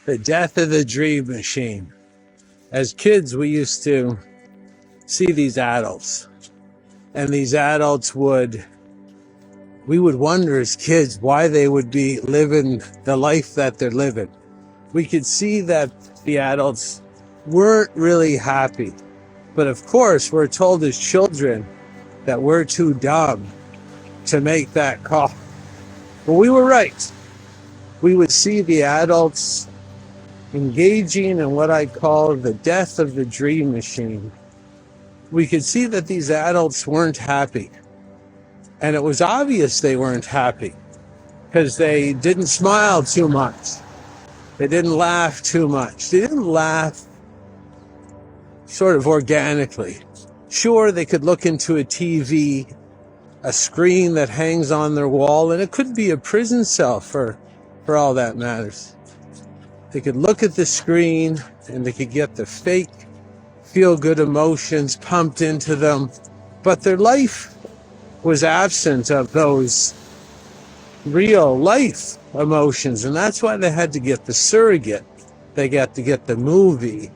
The death of the dream machine. As kids, we used to see these adults, and these adults we would wonder as kids why they would be living the life that they're living. We could see that the adults weren't really happy. But of course, we're told as children that we're too dumb to make that call. But we were right. We would see the adults engaging in what I call the death of the dream machine. We could see that these adults weren't happy. And it was obvious they weren't happy because they didn't smile too much. They didn't laugh too much. They didn't laugh sort of organically. Sure, they could look into a TV, a screen that hangs on their wall, and it could be a prison cell for all that matters. They could look at the screen and they could get the fake feel-good emotions pumped into them, but their life was absent of those real life emotions, and that's why they had to get the surrogate. They got to get the movie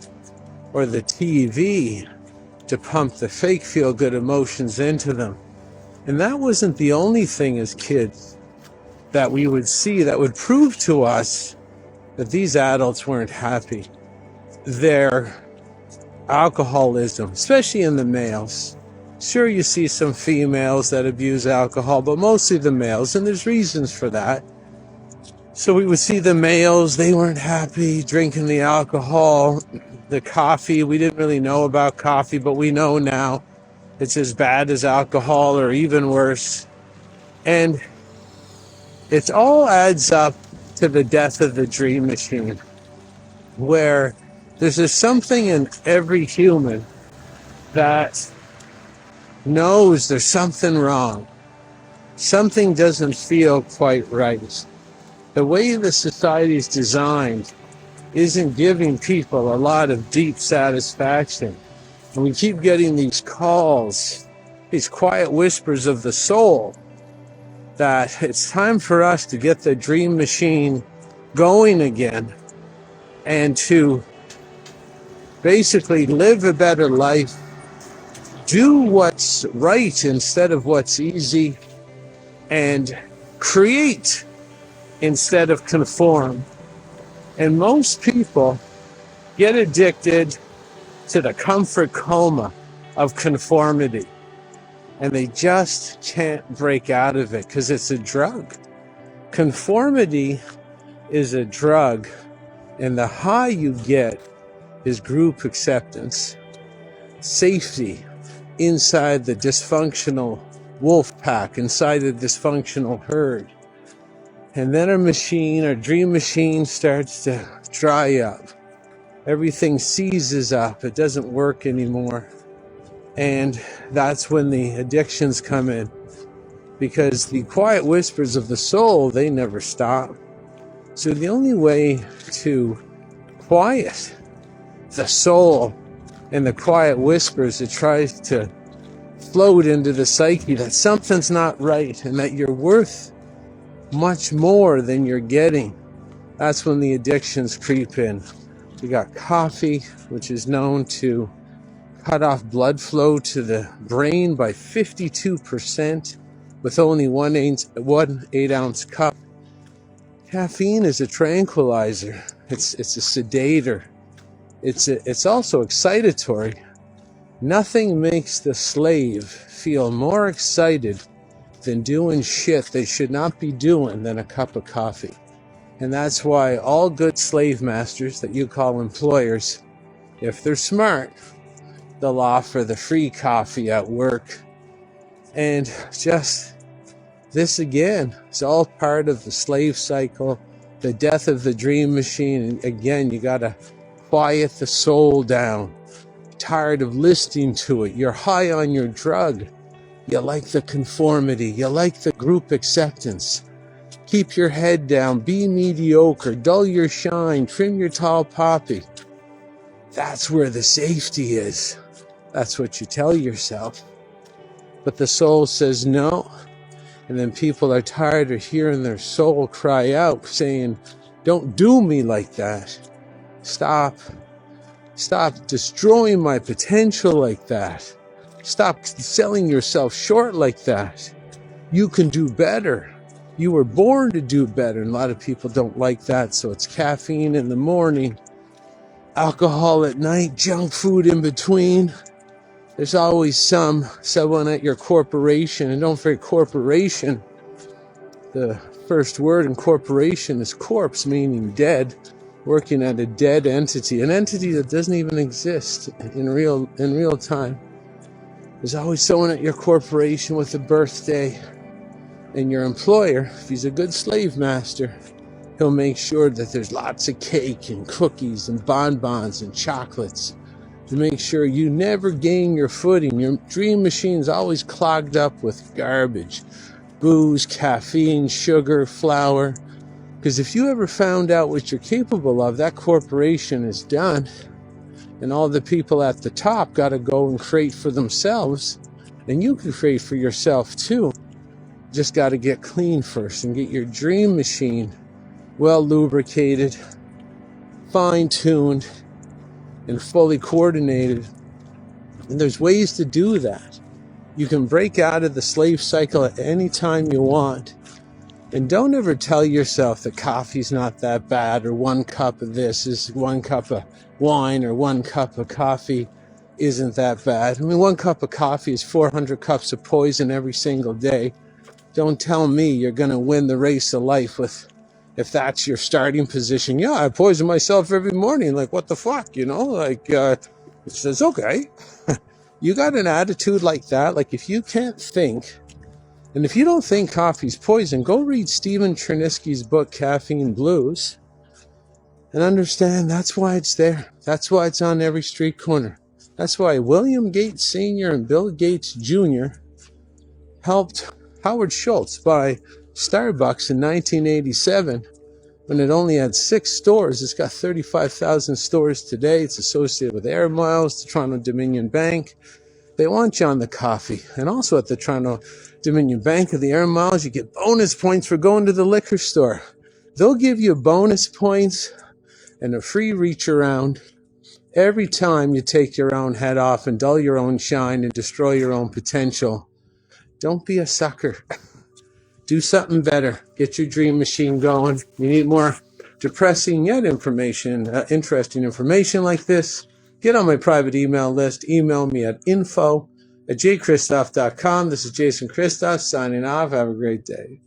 or the TV to pump the fake feel-good emotions into them. And that wasn't the only thing as kids that we would see that would prove to us that these adults weren't happy. Their alcoholism, especially in the males. Sure, you see some females that abuse alcohol, but mostly the males, and there's reasons for that. So we would see the males, they weren't happy drinking the alcohol, the coffee. We didn't really know about coffee, but we know now it's as bad as alcohol or even worse. And it all adds up to the death of the dream machine, where there's just something in every human that knows there's something wrong. Something doesn't feel quite right. The way the society is designed isn't giving people a lot of deep satisfaction. And we keep getting these calls, these quiet whispers of the soul, that it's time for us to get the dream machine going again and to basically live a better life, do what's right instead of what's easy, and create instead of conform. And most people get addicted to the comfort coma of conformity. And they just can't break out of it because it's a drug. Conformity is a drug, and the high you get is group acceptance, safety inside the dysfunctional wolf pack, inside the dysfunctional herd. And then our dream machine starts to dry up. Everything seizes up. It doesn't work anymore. And that's when the addictions come in, because the quiet whispers of the soul, they never stop. So the only way to quiet the soul and the quiet whispers that tries to float into the psyche that something's not right and that you're worth much more than you're getting, that's when the addictions creep in. We got coffee, which is known to cut off blood flow to the brain by 52% with only one 8-ounce cup. Caffeine is a tranquilizer. It's a sedator. It's also excitatory. Nothing makes the slave feel more excited than doing shit they should not be doing than a cup of coffee. And that's why all good slave masters that you call employers, if they're smart, they'll offer the free coffee at work. And just this again, it's all part of the slave cycle, the death of the dream machine. And again, you gotta quiet the soul down. Tired of listening to it. You're high on your drug. You like the conformity. You like the group acceptance. Keep your head down. Be mediocre. Dull your shine. Trim your tall poppy. That's where the safety is. That's what you tell yourself. But the soul says no. And then people are tired of hearing their soul cry out, saying, Don't do me like that. Stop destroying my potential like that. Stop selling yourself short like that. You can do better. You were born to do better. And a lot of people don't like that. So it's caffeine in the morning, alcohol at night, junk food in between. There's always someone at your corporation. And don't forget, corporation, the first word in corporation is corpse, meaning dead. Working at a dead entity, an entity that doesn't even exist in real time. There's always someone at your corporation with a birthday, and your employer, if he's a good slave master, he'll make sure that there's lots of cake and cookies and bonbons and chocolates to make sure you never gain your footing. Your dream machine's always clogged up with garbage, booze, caffeine, sugar, flour. Because if you ever found out what you're capable of, that corporation is done. And all the people at the top got to go and create for themselves. And you can create for yourself too. Just got to get clean first and get your dream machine well lubricated, fine-tuned, and fully coordinated. And there's ways to do that. You can break out of the slave cycle at any time you want. And don't ever tell yourself that coffee's not that bad, or 1 cup of this is 1 cup of wine, or 1 cup of coffee isn't that bad. I mean, 1 cup of coffee is 400 cups of poison every single day. Don't tell me you're going to win the race of life if that's your starting position. Yeah, I poison myself every morning. Like, what the fuck, Like, it says, okay. You got an attitude like that. Like, if you can't think, and if you don't think coffee's poison, go read Stephen Chernisky's book, Caffeine Blues, and understand that's why it's there. That's why it's on every street corner. That's why William Gates Sr. and Bill Gates Jr. helped Howard Schultz buy Starbucks in 1987 when it only had 6 stores. It's got 35,000 stores today. It's associated with Air Miles, the Toronto Dominion Bank. They want you on the coffee. And also at the Toronto Dominion Bank of the Air Miles, you get bonus points for going to the liquor store. They'll give you bonus points and a free reach around every time you take your own head off and dull your own shine and destroy your own potential. Don't be a sucker. Do something better. Get your dream machine going. You need more depressing yet interesting information like this. Get on my private email list. Email me at info@jchristoff.com. This is Jason Christoff signing off. Have a great day.